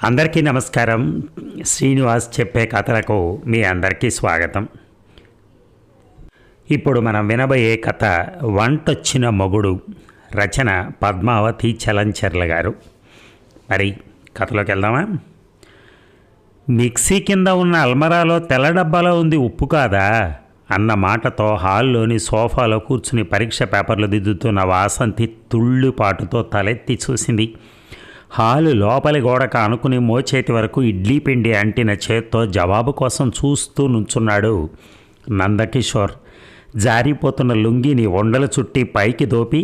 అందరికీ నమస్కారం. శ్రీనివాస్ చెప్పే కథలకు మీ అందరికీ స్వాగతం. ఇప్పుడు మనం వినబోయే కథ వంటొచ్చిన మొగుడు. రచన పద్మావతి చలంచర్ల గారు. మరి కథలోకి వెళ్దామా? మిక్సీ కింద ఉన్న అల్మరాలో తెల్ల డబ్బాలో ఉంది ఉప్పు కాదా అన్న మాటతో హాల్లోని సోఫాలో కూర్చుని పరీక్ష పేపర్లు దిద్దుతున్న వాసంతి తుళ్ళుపాటుతో తలెత్తి చూసింది. హాలు లోపలి గోడక అనుకుని మోచేతి వరకు ఇడ్లీ పిండి అంటిన చేత్తో జవాబు కోసం చూస్తూ నుంచున్నాడు నందకిషోర్. జారిపోతున్న లుంగిని వండలు చుట్టి పైకి దోపి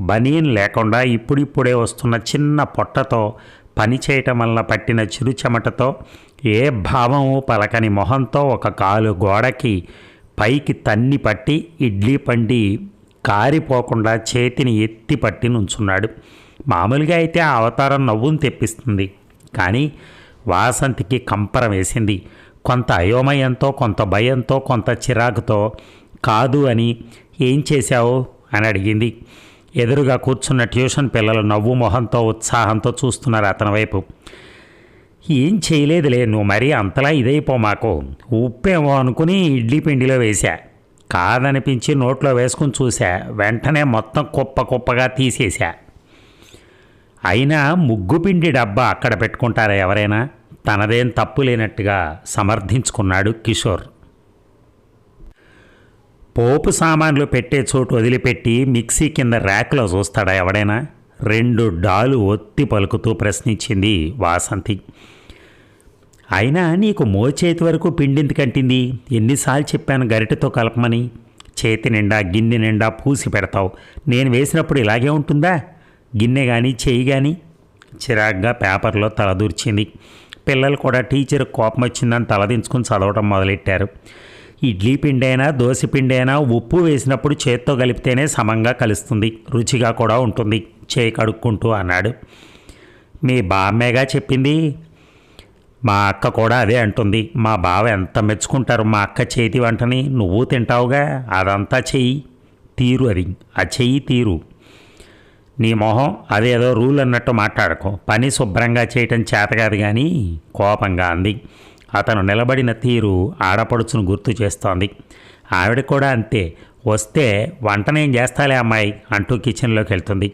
బనీన్ లేకుండా ఇప్పుడిప్పుడే వస్తున్న చిన్న పొట్టతో పని చేయటం వల్ల పట్టిన చిరుచెమటతో ఏ భావము పలకని మొహంతో ఒక కాలు గోడకి పైకి తన్ని పట్టి ఇడ్లీ పండి కారిపోకుండా చేతిని ఎత్తి పట్టి నుంచున్నాడు. మామూలుగా అయితే ఆ అవతారం నవ్వును తెప్పిస్తుంది, కానీ వాసంతికి కంపరం వేసింది. కొంత అయోమయంతో, కొంత భయంతో, కొంత చిరాకుతో. కాదు అని ఏం చేశావు అని అడిగింది. ఎదురుగా కూర్చున్న ట్యూషన్ పిల్లలు నవ్వు మొహంతో ఉత్సాహంతో చూస్తున్నారు అతని వైపు. ఏం చేయలేదులే, నువ్వు మరీ అంతలా ఇదైపో, మాకు ఉప్పేమో అనుకుని ఇడ్లీ పిండిలో వేశా. కాదనిపించి నోట్లో వేసుకుని చూశా, వెంటనే మొత్తం కుప్ప కుప్పగా తీసేశా. అయినా ముగ్గుపిండి డబ్బా అక్కడ పెట్టుకుంటారా ఎవరైనా? తనదేం తప్పు లేనట్టుగా సమర్థించుకున్నాడు కిషోర్. పోపు సామాన్లు పెట్టే చోటు వదిలిపెట్టి మిక్సీ కింద ర్యాక్లో చూస్తాడా ఎవడైనా? 2 డాలు ఒత్తి పలుకుతూ ప్రశ్నించింది వాసంతి. అయినా నీకు మోచేతి వరకు పిండింది కంటింది. ఎన్నిసార్లు చెప్పాను గరిటెతో కలపమని. చేతి నిండా గిన్నె నిండా పూసి పెడతావు. నేను వేసినప్పుడు ఇలాగే ఉంటుందా? గిన్నె కానీ చెయ్యి కానీ. చిరాగ్గా పేపర్లో తలదూర్చింది. పిల్లలు కూడా టీచర్ కోపం వచ్చిందని తలదించుకుని చదవటం మొదలెట్టారు. ఇడ్లీ పిండి అయినా దోశ పిండి అయినా ఉప్పు వేసినప్పుడు చేత్తో కలిపితేనే సమంగా కలుస్తుంది, రుచిగా కూడా ఉంటుంది. చేయి కడుక్కుంటూ అన్నాడు. మీ బామ్మేగా చెప్పింది. మా అక్క కూడా అదే అంటుంది. మా బావ ఎంత మెచ్చుకుంటారు మా అక్క చేతి వంటని. నువ్వు తింటావుగా, అదంతా చెయ్యి తీరు, అది ఆ చెయ్యి తీరు. నీ మొహం అదేదో రూల్ అన్నట్టు మాట్లాడకు. పని శుభ్రంగా చేయటం చేతకాదు కానీ కోపంగా అంది. అతను నిలబడిన తీరు ఆడపడుచును గుర్తు చేస్తోంది. ఆవిడ కూడా అంతే. వస్తే వంటనేం చేస్తాలే అమ్మాయి అంటూ కిచెన్లోకి వెళ్తుంది.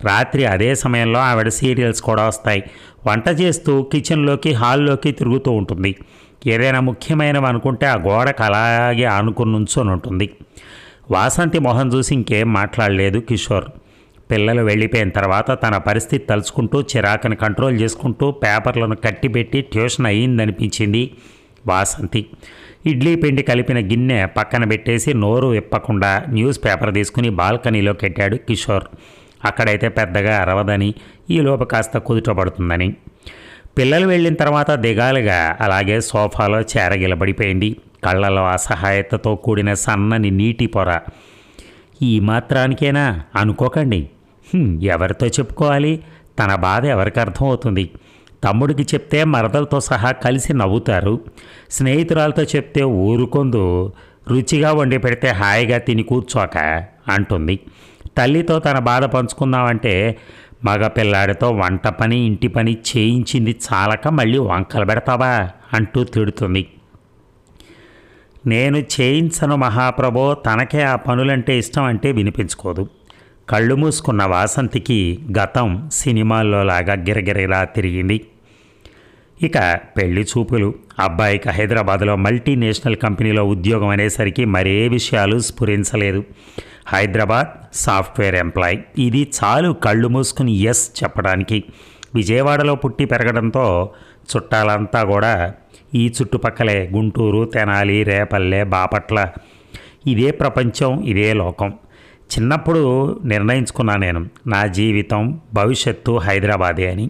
రాత్రి అదే సమయంలో ఆవిడ సీరియల్స్ కూడా వస్తాయి. వంట చేస్తూ కిచెన్లోకి హాల్లోకి తిరుగుతూ ఉంటుంది. ఏదైనా ముఖ్యమైనవి అనుకుంటే ఆ గోడకు అలాగే ఆనుకుని నుంచొని ఉంటుంది. వాసంతి మొహం చూసి ఇంకేం మాట్లాడలేదు కిషోర్. పిల్లలు వెళ్ళిపోయిన తర్వాత తన పరిస్థితి తలుచుకుంటూ చిరాకుని కంట్రోల్ చేసుకుంటూ పేపర్లను కట్టిపెట్టి ట్యూషన్ అయ్యిందనిపించింది వాసంతి. ఇడ్లీ పిండి కలిపిన గిన్నె పక్కన పెట్టేసి నోరు విప్పకుండా న్యూస్ పేపర్ తీసుకుని బాల్కనీలోకి ఎట్టాడు కిషోర్. అక్కడైతే పెద్దగా అరవదని, ఈలోపు కాస్త కుదుట పడుతుందని. పిల్లలు వెళ్ళిన తర్వాత దిగాలుగా అలాగే సోఫాలో చేరగిలబడిపోయింది. కళ్ళలో అసహాయతతో కూడిన సన్నని నీటి పొర. ఈ మాత్రానికేనా అనుకోకండి. ఎవరితో చెప్పుకోవాలి? తన బాధ ఎవరికి అర్థమవుతుంది? తమ్ముడికి చెప్తే మరదలతో సహా కలిసి నవ్వుతారు. స్నేహితురాలతో చెప్తే ఊరుకొందు, రుచిగా వండి పెడితే హాయిగా తిని కూర్చోక అంటుంది. తల్లితో తన బాధ పంచుకుందామంటే మగ పిల్లాడితో వంట పని ఇంటి పని చేయించింది చాలక మళ్ళీ వంకలు పెడతావా అంటూ తిడుతుంది. నేను చేయించను మహాప్రభో, తనకే ఆ పనులంటే ఇష్టం అంటే వినిపించుకోదు. కళ్ళు మూసుకున్న వాసంతికి గతం సినిమాల్లో లాగా గిరగిరలా తిరిగింది. ఇక పెళ్లి చూపులు. అబ్బాయికి హైదరాబాద్లో మల్టీనేషనల్ కంపెనీలో ఉద్యోగం అనేసరికి మరే విషయాలు స్ఫురించలేదు. హైదరాబాద్, సాఫ్ట్వేర్ ఎంప్లాయ్, ఇది చాలు కళ్ళు మూసుకుని ఎస్ చెప్పడానికి. విజయవాడలో పుట్టి పెరగడంతో చుట్టాలంతా కూడా ఈ చుట్టుపక్కలే. గుంటూరు, తెనాలి, రేపల్లె, బాపట్ల. ఇదే ప్రపంచం, ఇదే లోకం. చిన్నప్పుడు నిర్ణయించుకున్నా నేను, నా జీవితం భవిష్యత్తు హైదరాబాదే అని.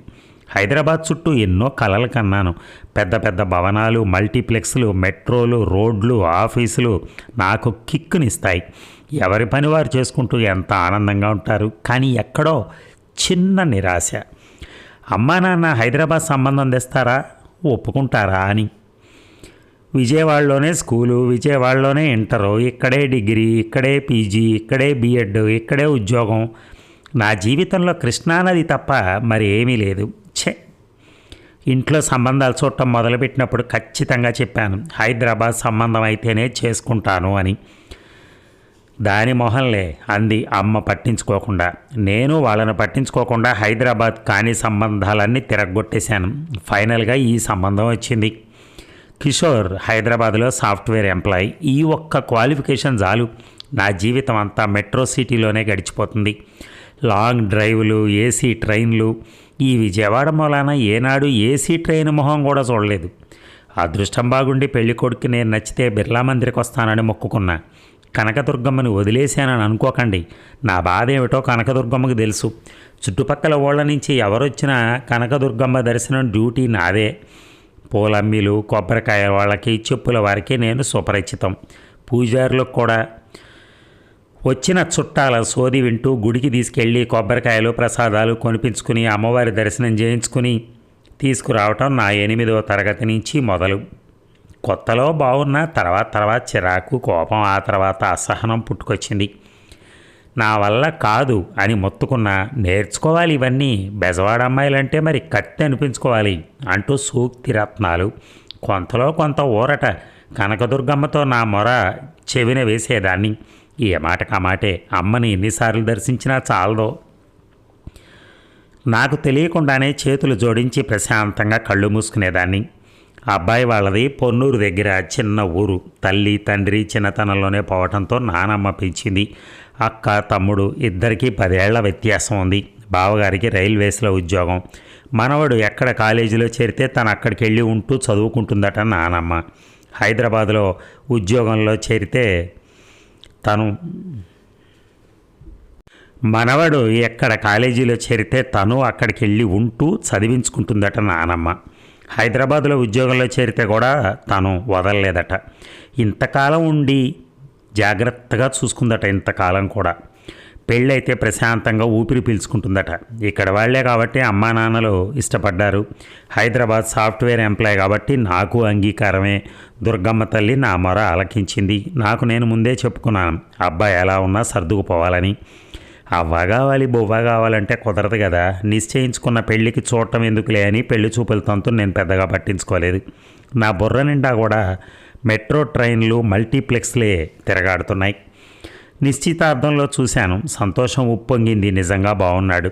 హైదరాబాద్ చుట్టూ ఎన్నో కలలు కన్నాను. పెద్ద పెద్ద భవనాలు, మల్టీప్లెక్స్లు, మెట్రోలు, రోడ్లు, ఆఫీసులు నాకు కిక్కునిస్తాయి. ఎవరి పని వారు చేసుకుంటూ ఎంత ఆనందంగా ఉంటారు. కానీ ఎక్కడో చిన్న నిరాశ. అమ్మా నాన్న హైదరాబాద్ సంబంధం తెస్తారా, ఒప్పుకుంటారా అని. విజయవాడలోనే స్కూలు, విజయవాడలోనే ఇంటరు, ఇక్కడే డిగ్రీ, ఇక్కడే పీజీ, ఇక్కడే బీఎడ్, ఇక్కడే ఉద్యోగం. నా జీవితంలో కృష్ణానది తప్ప మరి ఏమీ లేదు. ఛే, ఇంట్లో సంబంధాలు చూడటం మొదలుపెట్టినప్పుడు ఖచ్చితంగా చెప్పాను, హైదరాబాద్ సంబంధం అయితేనే చేసుకుంటాను అని. దాని మొహంలే అంది అమ్మ పట్టించుకోకుండా. నేను వాళ్ళని పట్టించుకోకుండా హైదరాబాద్ కాని సంబంధాలన్నీ తిరగొట్టేశాను. ఫైనల్గా ఈ సంబంధం వచ్చింది. కిషోర్ హైదరాబాద్లో సాఫ్ట్వేర్ ఎంప్లాయీ. ఈ ఒక్క క్వాలిఫికేషన్ చాలు, నా జీవితం అంతా మెట్రో సిటీలోనే గడిచిపోతుంది. లాంగ్ డ్రైవ్లు, ఏసీ ట్రైన్లు. ఈ విజయవాడ మూలాన ఏనాడు ఏసీ ట్రైన్ మొహం కూడా చూడలేదు. అదృష్టం బాగుండి పెళ్ళికొడుకు నేను నచ్చితే బిర్లా మందిరికి వస్తానని మొక్కుకున్నా. కనకదుర్గమ్మని వదిలేశానని అనుకోకండి. నా బాధ ఏమిటో కనకదుర్గమ్మకు తెలుసు. చుట్టుపక్కల ఊళ్ళ నుంచి ఎవరొచ్చినా కనకదుర్గమ్మ దర్శనం డ్యూటీ నాదే. పూలమ్మీలు, కొబ్బరికాయ వాళ్ళకి, చెప్పుల వారికి నేను సుపరిచితం. పూజారులకు కూడా. వచ్చిన చుట్టాల సోది వింటూ గుడికి తీసుకెళ్ళి కొబ్బరికాయలు, ప్రసాదాలు కొనిపించుకుని అమ్మవారి దర్శనం చేయించుకుని తీసుకురావటం నా 8వ తరగతి నుంచి మొదలు. కొత్తలో బాగున్న తర్వాత చిరాకు, కోపం, ఆ తర్వాత అసహనం పుట్టుకొచ్చింది. నా వల్ల కాదు అని మొత్తుకున్నా. నేర్చుకోవాలి ఇవన్నీ. బెజవాడ అమ్మాయిలంటే మరి కత్తి అనిపించుకోవాలి అంటూ సూక్తి రత్నాలు. కొంతలో కొంత ఊరట. కనకదుర్గమ్మతో నా మొర చెవిన వేసేదాన్ని. ఏ మాటకా మాటే అమ్మని ఎన్నిసార్లు దర్శించినా చాలదో. నాకు తెలియకుండానే చేతులు జోడించి ప్రశాంతంగా కళ్ళు మూసుకునేదాన్ని. అబ్బాయి వాళ్ళది పొన్నూరు దగ్గర చిన్న ఊరు. తల్లి తండ్రి చిన్నతనంలోనే పోవటంతో నానమ్మ పెంచింది. అక్క తమ్ముడు ఇద్దరికీ 10 ఏళ్ల వ్యత్యాసం ఉంది. బావగారికి రైల్వేస్లో ఉద్యోగం. మనవడు ఎక్కడ కాలేజీలో చేరితే తను అక్కడికి వెళ్ళి ఉంటూ చదువుకుంటుందట నానమ్మ. హైదరాబాద్లో ఉద్యోగంలో చేరితే మనవడు ఎక్కడ కాలేజీలో చేరితే తను అక్కడికి వెళ్ళి ఉంటూ చదివించుకుంటుందట నానమ్మ. హైదరాబాద్లో ఉద్యోగంలో చేరితే కూడా తను వదలలేదట. ఇంతకాలం ఉండి జాగ్రత్తగా చూసుకుందట. ఇంతకాలం కూడా పెళ్ళైతే ప్రశాంతంగా ఊపిరి పీల్చుకుంటుందట. ఇక్కడ వాళ్లే కాబట్టి అమ్మా నాన్నలు ఇష్టపడ్డారు. హైదరాబాద్ సాఫ్ట్వేర్ ఎంప్లాయ్ కాబట్టి నాకు అంగీకారమే. దుర్గమ్మ తల్లి నా మొర ఆలకించింది. నాకు నేను ముందే చెప్పుకున్నాను, అబ్బాయి ఎలా ఉన్నా సర్దుకుపోవాలని. అవ్వ కావాలి బొవ్వ కావాలంటే కుదరదు కదా. నిశ్చయించుకున్న పెళ్ళికి చూడటం ఎందుకులే అని పెళ్లి చూపుల తంతు నేను పెద్దగా పట్టించుకోలేదు. నా బుర్ర నిండా కూడా మెట్రో ట్రైన్లు, మల్టీప్లెక్స్లే తిరగాడుతున్నాయి. నిశ్చితార్థంలో చూశాను. సంతోషం ఉప్పొంగింది. నిజంగా బాగున్నాడు.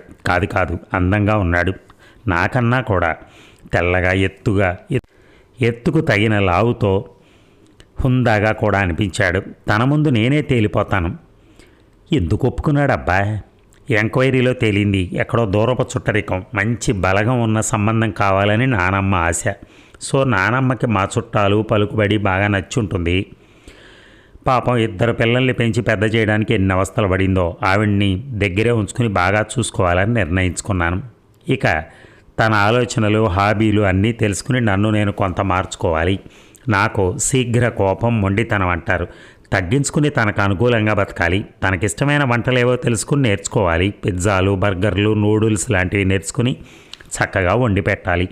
కాదు అందంగా ఉన్నాడు. నాకన్నా కూడా తెల్లగా, ఎత్తుకు తగిన లావుతో హుందాగా కూడా అనిపించాడు. తన ముందు నేనే తేలిపోతాను. ఎందుకు ఒప్పుకున్నాడు అబ్బా? ఎంక్వైరీలో తేలింది. ఎక్కడో దూరపు చుట్టరికం, మంచి బలగం ఉన్న సంబంధం కావాలని నానమ్మ ఆశ. సో నానమ్మకి మా చుట్టాలు, పలుకుబడి బాగా నచ్చుంటుంది. పాపం 2 పిల్లల్ని పెంచి పెద్ద చేయడానికి ఎన్ని అవస్థలు పడిందో. ఆవిడ్ని దగ్గరే ఉంచుకుని బాగా చూసుకోవాలని నిర్ణయించుకున్నాను. ఇక తన ఆలోచనలు, హాబీలు అన్నీ తెలుసుకుని నన్ను నేను కొంత మార్చుకోవాలి. నాకు శీఘ్ర కోపం, మొండితనం అంటారు. తగ్గించుకుని తనకు అనుకూలంగా బతకాలి. తనకిష్టమైన వంటలేవో తెలుసుకుని నేర్చుకోవాలి. పిజ్జాలు, బర్గర్లు, నూడిల్స్ లాంటివి నేర్చుకుని చక్కగా వండి పెట్టాలి.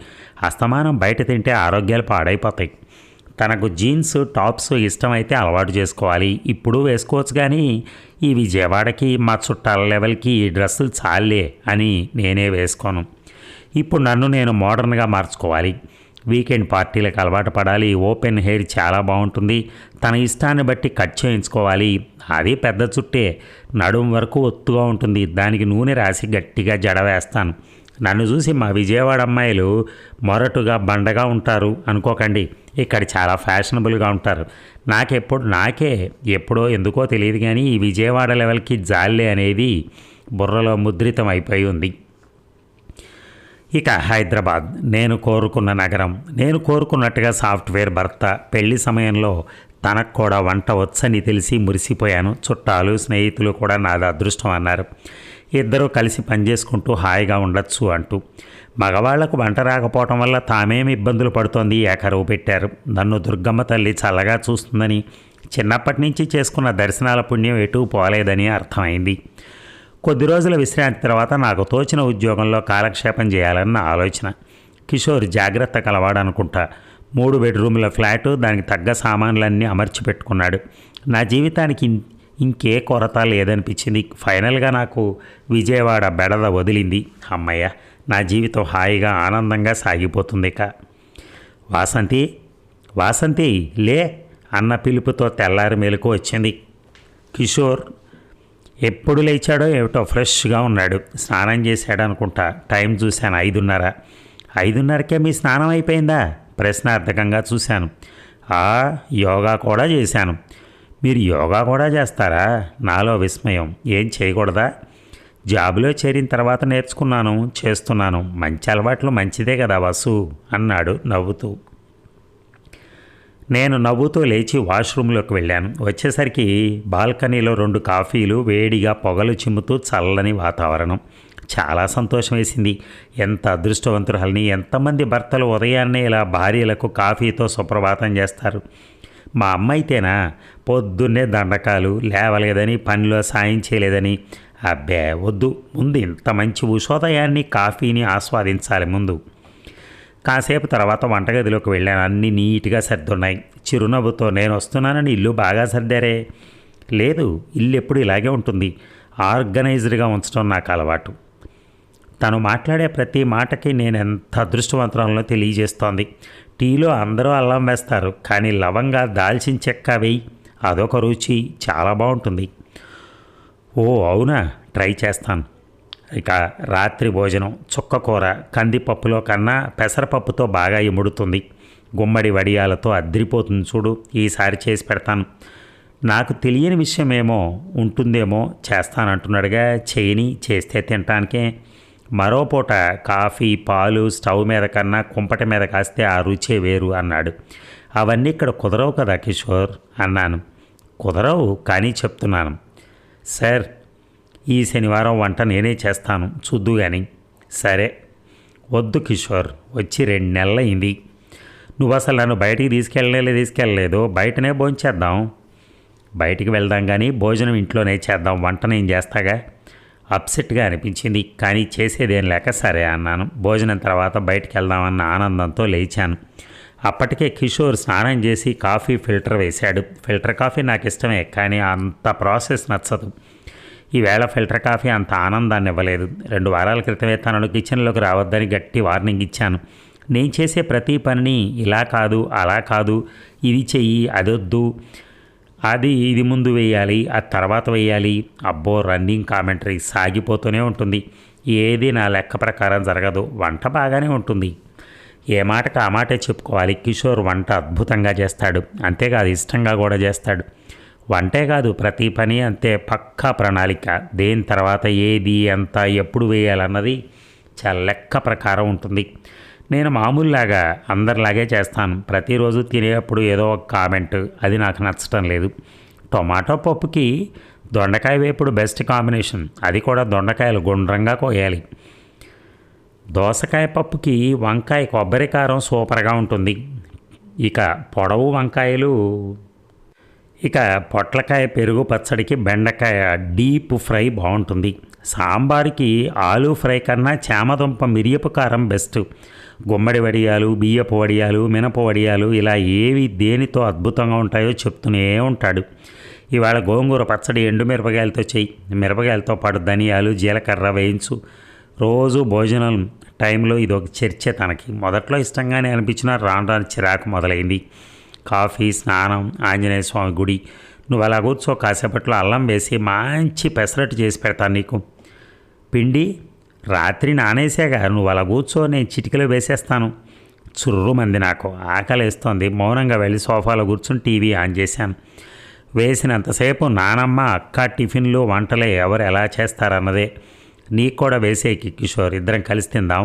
అస్తమానం బయట తింటే ఆరోగ్యాలు పాడైపోతాయి. తనకు జీన్స్, టాప్స్ ఇష్టమైతే అలవాటు చేసుకోవాలి. ఇప్పుడు వేసుకోవచ్చు, కానీ ఈ విజయవాడకి మా చుట్టాల లెవెల్కి ఈ డ్రెస్సులు చాలే అని నేనే వేసుకోను. ఇప్పుడు నన్ను నేను మోడర్న్గా మార్చుకోవాలి. వీకెండ్ పార్టీలకు అలవాటు పడాలి. ఓపెన్ హెయిర్ చాలా బాగుంటుంది. తన ఇష్టాన్ని బట్టి కట్ చేయించుకోవాలి. అది పెద్ద చుట్టే, నడుం వరకు ఒత్తుగా ఉంటుంది. దానికి నూనె రాసి గట్టిగా జడ వేస్తాను. నన్ను చూసి మా విజయవాడ అమ్మాయిలు మొరటుగా, బండగా ఉంటారు అనుకోకండి. ఇక్కడ చాలా ఫ్యాషనబుల్గా ఉంటారు. నాకే ఎప్పుడో ఎందుకో తెలియదు, కానీ ఈ విజయవాడ లెవెల్కి జాలే అనేది బుర్రలో ముద్రితం అయిపోయి ఉంది. ఇక హైదరాబాద్ నేను కోరుకున్న నగరం. నేను కోరుకున్నట్టుగా సాఫ్ట్వేర్ భర్త. పెళ్లి సమయంలో తనకు కూడా వంట వచ్చని తెలిసి మురిసిపోయాను. చుట్టాలు, స్నేహితులు కూడా నాది అదృష్టం అన్నారు. ఇద్దరూ కలిసి పనిచేసుకుంటూ హాయిగా ఉండొచ్చు అంటూ. మగవాళ్లకు వంట రాకపోవటం వల్ల తామేమి ఇబ్బందులు పడుతోంది ఏకరువు పెట్టారు. నన్ను దుర్గమ్మ తల్లి చల్లగా చూస్తుందని, చిన్నప్పటి నుంచి చేసుకున్న దర్శనాల పుణ్యం ఎటూ పోలేదని అర్థమైంది. కొద్ది రోజుల విశ్రాంతి తర్వాత నాకు తోచిన ఉద్యోగంలో కాలక్షేపం చేయాలన్న ఆలోచన. కిషోర్ జాగ్రత్త కలవాడనుకుంటా. 3 బెడ్రూమ్ల ఫ్లాటు, దానికి తగ్గ సామాన్లన్నీ అమర్చి పెట్టుకున్నాడు. నా జీవితానికి ఇంకే కొరత లేదనిపించింది. ఫైనల్గా నాకు విజయవాడ బెడద వదిలింది. అమ్మయ్య, నా జీవితం హాయిగా ఆనందంగా సాగిపోతుంది ఇక. వాసంతి, వాసంతి లే అన్న పిలుపుతో తెల్లారి మెలకు వచ్చింది. కిషోర్ ఎప్పుడు లేచాడో ఏమిటో ఫ్రెష్గా ఉన్నాడు. స్నానం చేశాడు అనుకుంటా. టైం చూశాను 5:30. 5:30కే మీ స్నానం అయిపోయిందా? ప్రశ్నార్థకంగా చూశాను. యోగా కూడా చేశాను. మీరు యోగా కూడా చేస్తారా? నాలో విస్మయం. ఏం చేయకూడదా? జాబులో చేరిన తర్వాత నేర్చుకున్నాను, చేస్తున్నాను. మంచి అలవాట్లు మంచిదే కదా వసు అన్నాడు నవ్వుతూ. నేను నవ్వుతూ లేచి వాష్రూమ్లోకి వెళ్ళాను. వచ్చేసరికి బాల్కనీలో 2 కాఫీలు, వేడిగా పొగలు చిమ్ముతూ చల్లని వాతావరణం. చాలా సంతోషం వేసింది. ఎంత అదృష్టవంతురాలని! ఎంతమంది భర్తలు ఉదయాన్నే ఇలా భార్యలకు కాఫీతో సుప్రభాతం చేస్తారు. మా అమ్మ అయితేనా పొద్దున్నే దండకాలు, లేవలేదని, పనిలో సాయం చేయలేదని. అబ్బే వద్దు, ముందు ఇంత మంచి ఉషోదయాన్ని కాఫీని ఆస్వాదించాలి ముందు. కాసేపు తర్వాత వంటగదిలోకి వెళ్ళాను. అన్నీ నీట్గా సర్దున్నాయి. చిరునవ్వుతో నేను వస్తున్నానని ఇల్లు బాగా సర్దారే. లేదు, ఇల్లు ఎప్పుడు ఇలాగే ఉంటుంది. ఆర్గనైజ్డ్గా ఉంచడం నాకు అలవాటు. తను మాట్లాడే ప్రతి మాటకి నేను ఎంత అదృష్టవంతురాలో తెలియజేస్తోంది. టీలో అందరూ అల్లం వేస్తారు, కానీ లవంగా దాల్చిన చెక్క వేయి, అదొక రుచి, చాలా బాగుంటుంది. ఓ అవునా, ట్రై చేస్తాను. ఇక రాత్రి భోజనం చుక్కకూర కందిపప్పులో కన్నా పెసరపప్పుతో బాగా ఇముడుతుంది. గుమ్మడి వడియాలతో అద్రిపోతుంది చూడు. ఈసారి చేసి పెడతాను. నాకు తెలియని విషయమేమో ఉంటుందేమో, చేస్తానంటున్నాడుగా, చేయని, చేస్తే తినటానికే. మరో పూట కాఫీ, పాలు స్టవ్ మీద కన్నా కుంపటి మీద కాస్తే ఆ రుచే వేరు అన్నాడు. అవన్నీ ఇక్కడ కుదరవు కదా కిషోర్ అన్నాను. కుదరవు, కానీ చెప్తున్నాను. సార్, ఈ శనివారం వంట నేనే చేస్తాను, చూద్దు కానీ. సరే. వద్దు కిషోర్, వచ్చి 2 నెలలు అయింది. నువ్వు అసలు నన్ను బయటికి తీసుకెళ్ళలేదు. బయటనే భోంచేద్దాం. బయటికి వెళ్దాం కానీ భోజనం ఇంట్లోనే చేద్దాం, వంట నేను చేస్తాగా. అప్సెట్గా అనిపించింది, కానీ చేసేదేం లేక సరే అన్నాను. భోజనం తర్వాత బయటికి వెళ్దామన్న ఆనందంతో లేచాను. అప్పటికే కిషోర్ స్నానం చేసి కాఫీ ఫిల్టర్ వేశాడు. ఫిల్టర్ కాఫీ నాకు ఇష్టమే, కానీ అంత ప్రాసెస్ నచ్చదు. ఈవేళ ఫిల్టర్ కాఫీ అంత ఆనందాన్ని ఇవ్వలేదు. 2 వారాల క్రితమే తనను కిచెన్లోకి రావద్దని గట్టి వార్నింగ్ ఇచ్చాను. నేను చేసే ప్రతి పనిని ఇలా కాదు, అలా కాదు, ఇది చెయ్యి, అదొద్దు, ఇది ముందు వేయాలి, అది తర్వాత వేయాలి. అబ్బో, రన్నింగ్ కామెంటరీ సాగిపోతూనే ఉంటుంది. ఏది నా లెక్క ప్రకారం జరగదు. వంట బాగానే ఉంటుంది. ఏ మాటకు ఆ మాటే చెప్పుకోవాలి. కిషోర్ వంట అద్భుతంగా చేస్తాడు. అంతేకాదు, ఇష్టంగా కూడా చేస్తాడు. వంటే కాదు, ప్రతి పని అంతే. పక్కా ప్రణాళిక. దేని తర్వాత ఏది, ఎంత, ఎప్పుడు వేయాలన్నది చాలా లెక్క ప్రకారం ఉంటుంది. నేను మామూలులాగా అందరిలాగే చేస్తాను. ప్రతిరోజు తినేటప్పుడు ఏదో ఒక కామెంట్, అది నాకు నచ్చటం లేదు. టొమాటో పప్పుకి దొండకాయ వేపుడు బెస్ట్ కాంబినేషన్. అది కూడా దొండకాయలు గుండ్రంగా కోయాలి. దోసకాయ పప్పుకి వంకాయ కొబ్బరి కారం సూపర్గా ఉంటుంది. ఇక పొడవు వంకాయలు, ఇక పొట్లకాయ పెరుగు పచ్చడికి బెండకాయ డీప్ ఫ్రై బాగుంటుంది. సాంబార్కి ఆలూ ఫ్రై కన్నా చామదుంప మిరియపు కారం బెస్ట్. గుమ్మడి వడియాలు, బియ్యపు వడియాలు, మినప వడియాలు, ఇలా ఏవి దేనితో అద్భుతంగా ఉంటాయో చెప్తూనే ఉంటాడు. ఇవాళ గోంగూర పచ్చడి ఎండుమిరపకాయలతో చెయ్యి, మిరపకాయలతో పాటు ధనియాలు, జీలకర్ర వేయించు. రోజు భోజనం టైంలో ఇదొక చర్చ తనకి. మొదట్లో ఇష్టంగానే అనిపించిన రాను చిరాకు మొదలైంది. కాఫీ, స్నానం, ఆంజనేయ స్వామి గుడి. నువ్వు అలా కూర్చో, కాసేపట్లో అల్లం వేసి మంచి పెసరట్టు చేసి పెడతాను నీకు. పిండి రాత్రి నానేసాగా, నువ్వు అలా కూర్చో, నేను చిటికలో వేసేస్తాను. చుర్రుమంది నాకు. ఆకలేస్తోంది. మౌనంగా వెళ్ళి సోఫాలో కూర్చొని టీవీ ఆన్ చేశాను. వేసినంతసేపు నానమ్మ, అక్క టిఫిన్లు, వంటలే ఎవరు ఎలా చేస్తారన్నదే. నీకు కూడా వేసేకి కిషోర్, ఇద్దరం కలిసి తిందాం.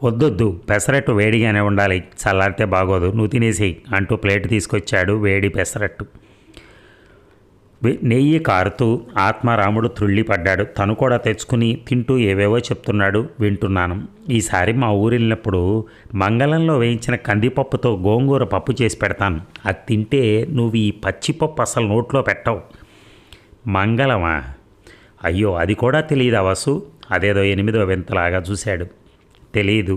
వద్దొద్దు, పెసరట్టు వేడిగానే ఉండాలి, చల్లారితే బాగోదు, నువ్వు తినేసేయి అంటూ ప్లేట్ తీసుకొచ్చాడు. వేడి పెసరట్టు, నెయ్యి కారుతూ ఆత్మారాముడు త్రుళ్ళిపడ్డాడు. తను కూడా తెచ్చుకుని తింటూ ఏవేవో చెప్తున్నాడు, వింటున్నాను. ఈసారి మా ఊరెళ్ళినప్పుడు మంగళంలో వేయించిన కందిపప్పుతో గోంగూర పప్పు చేసి పెడతాను. అది తింటే నువ్వు ఈ పచ్చిపప్పు అసలు నోట్లో పెట్టవు. మంగళమా? అయ్యో, అది కూడా తెలియదా వసు? అదేదో 8వ వింతలాగా చూశాడు. తెలీదు,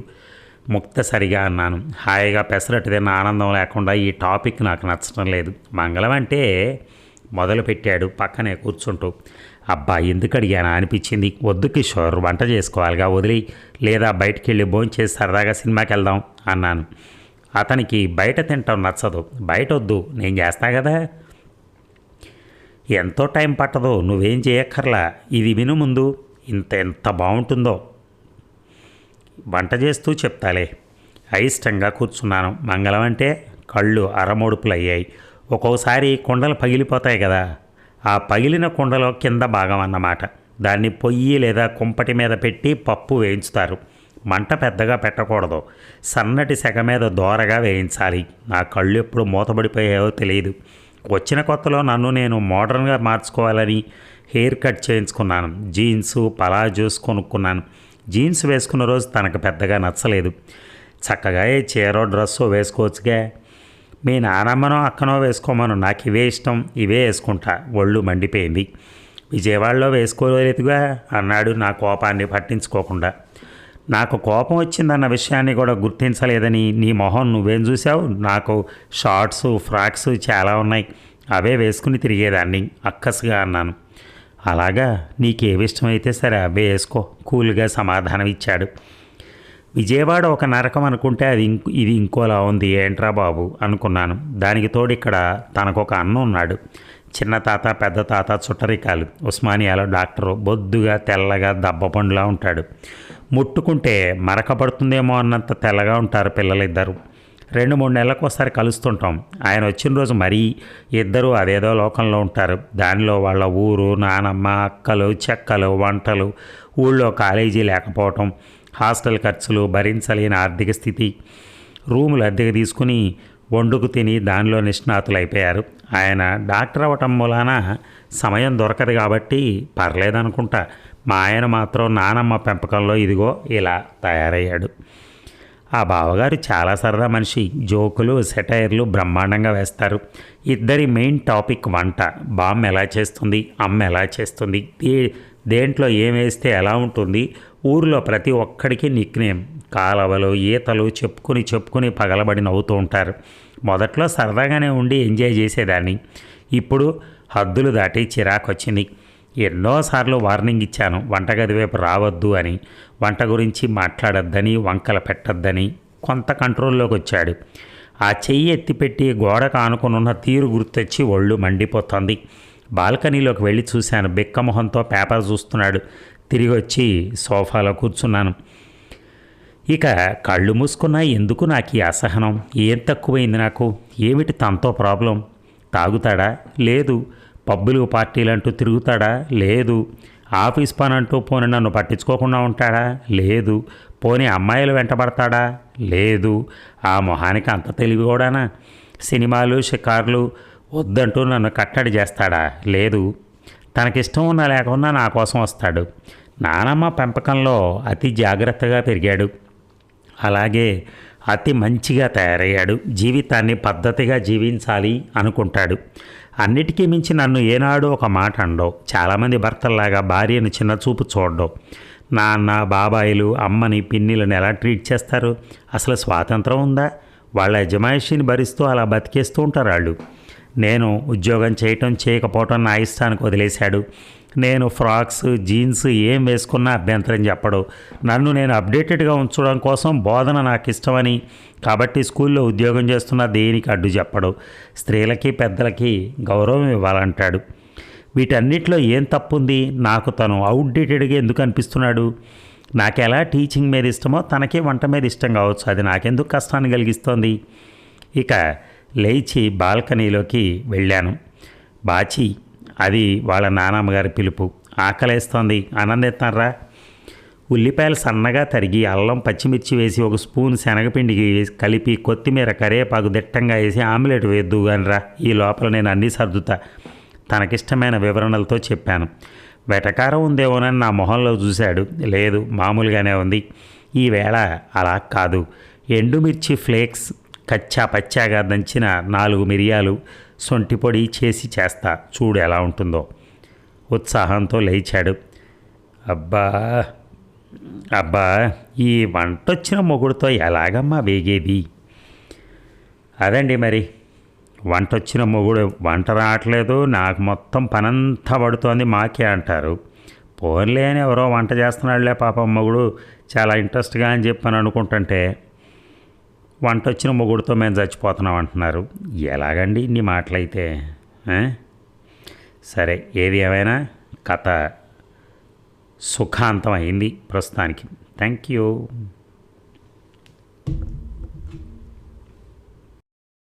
ముక్తసరిగా అన్నాను. హాయిగా పెసరట్టు తిన్న ఆనందం లేకుండా ఈ టాపిక్ నాకు నచ్చడం లేదు. మంగళం అంటే మొదలుపెట్టాడు పక్కనే కూర్చుంటూ. అబ్బా ఎందుకు అడిగానా అనిపించింది. వద్దు కిషోర్, వంట చేసుకోవాలిగా, వదిలి, లేదా బయటికి వెళ్ళి భోంచేసి సరదాగా సినిమాకి వెళ్దాం అన్నాను. అతనికి బయట తింటాం నచ్చదు. బయట వద్దు, నేను చేస్తా కదా. ఎంతో టైం పట్టదు, నువ్వేం చేయక్కర్లా. ఇది విను ముందు, ఎంత బాగుంటుందో. వంట చేస్తూ చెప్తాలే. అయిష్టంగా కూర్చున్నాను. మంగళం అంటే కళ్ళు అరమోడుపులు అయ్యాయి. ఒక్కోసారి కుండలు పగిలిపోతాయి కదా, ఆ పగిలిన కుండలో కింద భాగం అన్నమాట. దాన్ని పొయ్యి లేదా కుంపటి మీద పెట్టి పప్పు వేయించుతారు. మంట పెద్దగా పెట్టకూడదు, సన్నటి సెగ మీద దోరగా వేయించాలి. నా కళ్ళు ఎప్పుడు మూతబడిపోయాయో తెలియదు. వచ్చిన కొత్తలో నన్ను నేను మోడర్న్గా మార్చుకోవాలని హెయిర్ కట్ చేయించుకున్నాను. జీన్సు పలాజోస్ కొనుక్కున్నాను. జీన్స్ వేసుకున్న రోజు తనకు పెద్దగా నచ్చలేదు. చక్కగా ఏ చీరో డ్రెస్సో వేసుకోవచ్చుగా, మీ నానమ్మనో అక్కనో వేసుకోమను, నాకు ఇవే ఇష్టం, ఇవే వేసుకుంటా. ఒళ్ళు మండిపోయింది. విజయవాడలో వేసుకోలేదుగా అన్నాడు నా కోపాన్ని పట్టించుకోకుండా. నాకు కోపం వచ్చిందన్న విషయాన్ని కూడా గుర్తించలేదని నీ మొహం నువ్వేం చూసావు? నాకు షార్ట్స్ ఫ్రాక్స్ చాలా ఉన్నాయి, అవే వేసుకుని తిరిగేదాన్ని అక్కసుగా అన్నాను. అలాగా, నీకేవిష్టమైతే సరే అవే వేసుకో, కూల్గా సమాధానం ఇచ్చాడు. విజయవాడ ఒక నరకం అనుకుంటే ఇది ఇంకోలా ఉంది ఏంట్రా బాబు అనుకున్నాను. దానికి తోడు ఇక్కడ తనకొక అన్న ఉన్నాడు. చిన్న తాత పెద్ద తాత చుట్టరికాలు. ఉస్మానియాలో డాక్టరు. బొద్దుగా తెల్లగా దెబ్బ పండులా ఉంటాడు. ముట్టుకుంటే మరక పడుతుందేమో అన్నంత తెల్లగా ఉంటారు పిల్లలిద్దరు. 2-3 నెలలకు ఒకసారి కలుస్తుంటాం. ఆయన వచ్చిన రోజు మరీ ఇద్దరు అదేదో లోకంలో ఉంటారు. దానిలో వాళ్ళ ఊరు, నానమ్మ, అక్కలు, చెక్కలు, వంటలు, ఊళ్ళో కాలేజీ లేకపోవటం, హాస్టల్ ఖర్చులు, భరించలేని ఆర్థిక స్థితి. రూములు అద్దెకు తీసుకుని వండుకు తిని దానిలో నిష్ణాతులైపోయారు. ఆయన డాక్టర్ అవ్వటం మూలాన సమయం దొరకదు కాబట్టి పర్లేదనుకుంటా. మా ఆయన మాత్రం నానమ్మ పెంపకంలో ఇదిగో ఇలా తయారయ్యాడు. ఆ బావగారు చాలా సరదా మనిషి. జోకులు సెటైర్లు బ్రహ్మాండంగా వేస్తారు. ఇద్దరి మెయిన్ టాపిక్ వంట. బామ్మ ఎలా చేస్తుంది, అమ్మ ఎలా చేస్తుంది, దేంట్లో ఏం వేస్తే ఎలా ఉంటుంది. ఊరిలో ప్రతి ఒక్కడికి నిక్నేమ్. కాలవలు ఈతలు చెప్పుకుని పగలబడి నవ్వుతూ ఉంటారు. మొదట్లో సరదాగానే ఉండి ఎంజాయ్ చేసేదాన్ని. ఇప్పుడు హద్దులు దాటి చిరాకు వచ్చింది. ఎన్నోసార్లు వార్నింగ్ ఇచ్చాను, వంటగది వైపు రావద్దు అని, వంట గురించి మాట్లాడొద్దని, వంకలు పెట్టొద్దని. కొంత కంట్రోల్లోకి వచ్చాడు. ఆ చెయ్యి ఎత్తిపెట్టి గోడకు ఆనుకునున్న తీరు గుర్తొచ్చి ఒళ్ళు మండిపోతుంది. బాల్కనీలోకి వెళ్ళి చూశాను. బిక్కమొహంతో పేపర్ చూస్తున్నాడు. తిరిగి వచ్చి సోఫాలో కూర్చున్నాను. ఇక కళ్ళు మూసుకున్నా. ఎందుకు నాకు ఈ అసహనం? ఏం తక్కువైంది నాకు? ఏమిటి తనతో ప్రాబ్లం? తాగుతాడా? లేదు. పబ్బులు పార్టీలంటూ తిరుగుతాడా? లేదు. ఆఫీస్ పని అంటూ పోని నన్ను పట్టించుకోకుండా ఉంటాడా? లేదు. పోనీ అమ్మాయిలు వెంటబడతాడా? లేదు. ఆ మొహానికి అంత తెలివి కూడానా? సినిమాలు షికార్లు వద్దంటూ నన్ను కట్టడి చేస్తాడా? లేదు. తనకిష్టం ఉన్నా లేకున్నా నా కోసం వస్తాడు. నానమ్మ పెంపకంలో అతి జాగ్రత్తగా పెరిగాడు. అలాగే అతి మంచిగా తయారయ్యాడు. జీవితాన్ని పద్ధతిగా జీవించాలి అనుకుంటాడు. అన్నిటికీ మించి నన్ను ఏనాడు ఒక మాట అండవు. చాలామంది భర్తల్లాగా భార్యను చిన్న చూపు చూడడం. నాన్న బాబాయిలు అమ్మని పిన్నిలను ఎలా ట్రీట్ చేస్తారు? అసలు స్వాతంత్రం ఉందా? వాళ్ళ యజమాయిషిని భరిస్తూ అలా బతికేస్తూ ఉంటారు వాళ్ళు. నేను ఉద్యోగం చేయటం చేయకపోవటం నా ఇష్టానికి వదిలేశాడు. నేను ఫ్రాక్స్ జీన్స్ ఏం వేసుకున్నా అభ్యంతరం చెప్పడు. నన్ను నేను అప్డేటెడ్గా ఉంచడం కోసం బోధన నాకు ఇష్టమని, కాబట్టి స్కూల్లో ఉద్యోగం చేస్తున్న దేనికి అడ్డు చెప్పడు. స్త్రీలకి పెద్దలకి గౌరవం ఇవ్వాలంటాడు. వీటన్నిటిలో ఏం తప్పుంది? నాకు తను అవుట్డేటెడ్గా ఎందుకు అనిపిస్తున్నాడు? నాకు ఎలా టీచింగ్ మీద ఇష్టమో తనకే వంట మీద ఇష్టం కావచ్చు. అది నాకెందుకు కష్టాన్ని కలిగిస్తోంది? ఇక లేచి బాల్కనీలోకి వెళ్ళాను. బాచి, అది వాళ్ళ నానమ్మగారి పిలుపు. ఆకలేస్తోంది, ఆనందిస్తారా? ఉల్లిపాయలు సన్నగా తరిగి అల్లం పచ్చిమిర్చి వేసి ఒక స్పూన్ శనగపిండికి కలిపి కొత్తిమీర కరివేపాకు దిట్టంగా వేసి ఆమ్లెట్ వేద్దు కానిరా, ఈ లోపల నేను అన్నీ సర్దుతా. తనకిష్టమైన వివరణలతో చెప్పాను. వెటకారం ఉందేమోనని నా మొహంలో చూశాడు. లేదు, మామూలుగానే ఉంది. ఈవేళ అలా కాదు. ఎండుమిర్చి ఫ్లేక్స్ కచ్చా పచ్చాగా దంచిన 4 మిరియాలు సొంటి పొడి చేసి చేస్తా, చూడు ఎలా ఉంటుందో. ఉత్సాహంతో లేచాడు. అబ్బా ఈ వంటొచ్చిన మొగుడుతో ఎలాగమ్మా వేగేది? అదండి మరి. వంట వచ్చిన మొగుడు వంట రావట్లేదు, నాకు మొత్తం పనంతా పడుతోంది మాకే అంటారు. పోన్లే అని ఎవరో వంట చేస్తున్నాడులే పాపం మొగుడు చాలా ఇంట్రెస్ట్గా అని చెప్పని అనుకుంటుంటే వంట వచ్చిన మొగుడుతో మేము చచ్చిపోతున్నాం అంటున్నారు. ఎలాగండి ఇన్ని మాటలైతే? ఆ? సరే, ఏది ఏమైనా కథ సుఖాంతం అయింది ప్రస్తుతానికి. Thank you.